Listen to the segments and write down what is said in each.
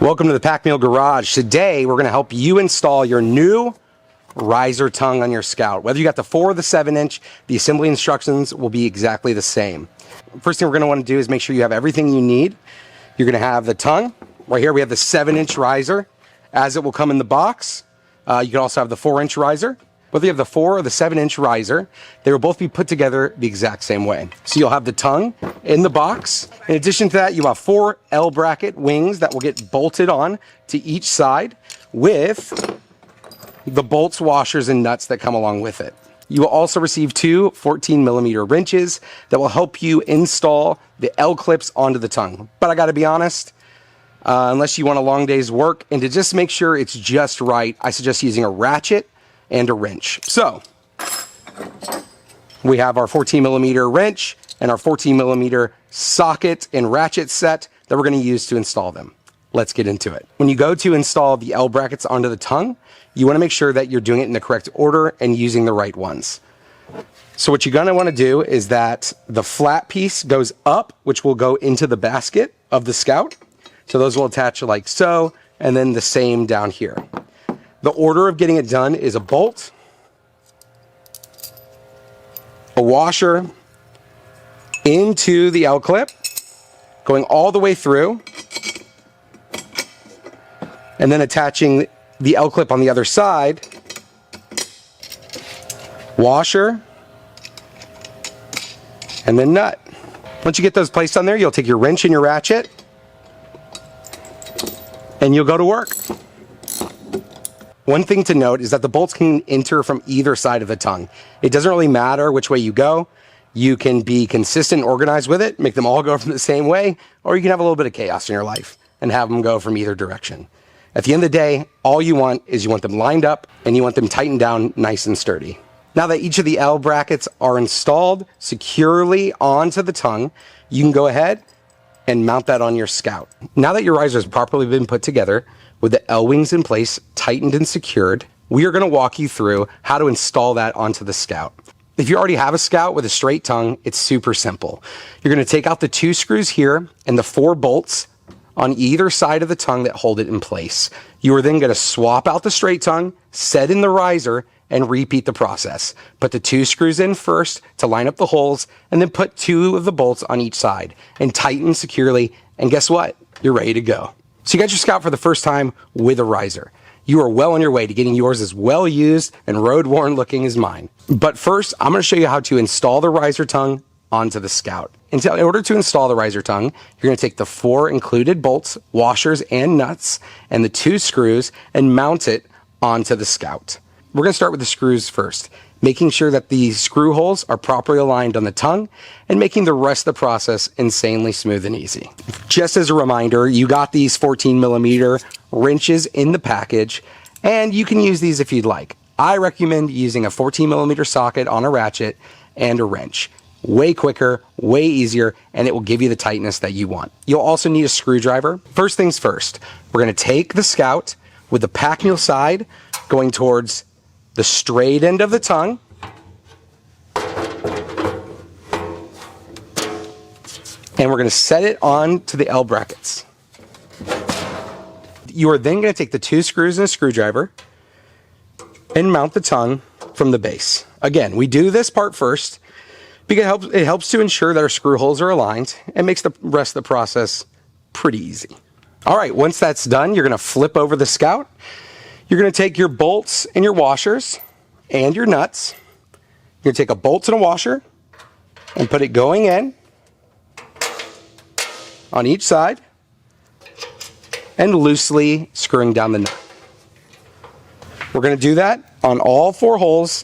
Welcome to the PAKMULE Garage. Today we're going to help you install your new riser tongue on your Scout. Whether you got the 4 or the 7-inch, the assembly instructions will be exactly the same. First thing we're going to want to do is make sure you have everything you need. You're going to have the tongue. Right here we have the 7-inch riser as it will come in the box. You can also have the 4-inch riser. Whether you have the 4 or the 7-inch riser, they will both be put together the exact same way. So you'll have the tongue in the box. In addition to that, you have 4 L bracket wings that will get bolted on to each side with the bolts, washers, and nuts that come along with it. You will also receive 2 14mm wrenches that will help you install the L clips onto the tongue. But I gotta be honest, unless you want a long day's work and to just make sure it's just right, I suggest using a ratchet and a wrench. So we have our 14mm wrench and our 14mm socket and ratchet set that we're going to use to install them. Let's get into it. When you go to install the L brackets onto the tongue, you want to make sure that you're doing it in the correct order and using the right ones. So what you're going to want to do is that the flat piece goes up, which will go into the basket of the Scout. So those will attach like so, and then the same down here. The order of getting it done is a bolt, a washer into the L clip, going all the way through, and then attaching the L clip on the other side, washer, and then nut. Once you get those placed on there, you'll take your wrench and your ratchet, and you'll go to work. One thing to note is that the bolts can enter from either side of the tongue. It doesn't really matter which way you go. You can be consistent and organized with it, make them all go from the same way, or you can have a little bit of chaos in your life and have them go from either direction. At the end of the day, all you want is you want them lined up and you want them tightened down nice and sturdy. Now that each of the L brackets are installed securely onto the tongue, you can go ahead and mount that on your Scout. Now that your riser has properly been put together, with the L wings in place, tightened and secured, we are going to walk you through how to install that onto the Scout. If you already have a Scout with a straight tongue, it's super simple. You're going to take out the 2 screws here and the 4 bolts on either side of the tongue that hold it in place. You are then going to swap out the straight tongue, set in the riser, and repeat the process. Put the 2 screws in first to line up the holes, and then put 2 of the bolts on each side and tighten securely, and guess what? You're ready to go. So you got your Scout for the first time with a riser. You are well on your way to getting yours as well used and road worn looking as mine. But first, I'm going to show you how to install the riser tongue onto the Scout. In order to install the riser tongue, you're going to take the 4 included bolts, washers, and nuts, and the 2 screws and mount it onto the Scout. We're going to start with the screws first, making sure that the screw holes are properly aligned on the tongue and making the rest of the process insanely smooth and easy. Just as a reminder, you got these 14mm wrenches in the package, and you can use these if you'd like. I recommend using a 14mm socket on a ratchet and a wrench. Way quicker, way easier, and it will give you the tightness that you want. You'll also need a screwdriver. First things first, we're going to take the Scout with the PAKMULE side going towards the straight end of the tongue, and we're going to set it on to the L brackets. You are then going to take the 2 screws and a screwdriver and mount the tongue from the base. Again, we do this part first because it helps to ensure that our screw holes are aligned and makes the rest of the process pretty easy. All right, once that's done, you're going to flip over the Scout. You're going to take your bolts and your washers and your nuts. You're going to take a bolt and a washer and put it going in on each side and loosely screwing down the nut. We're going to do that on all 4 holes,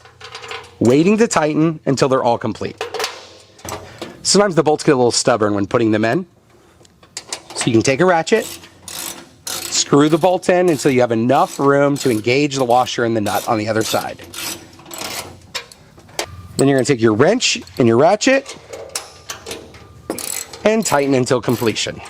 waiting to tighten until they're all complete. Sometimes the bolts get a little stubborn when putting them in. So you can take a ratchet, screw the bolt in until you have enough room to engage the washer and the nut on the other side. Then you're going to take your wrench and your ratchet and tighten until completion.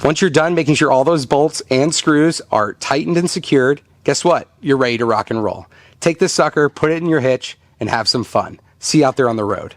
Once you're done making sure all those bolts and screws are tightened and secured, guess what? You're ready to rock and roll. Take this sucker, put it in your hitch, and have some fun. See you out there on the road.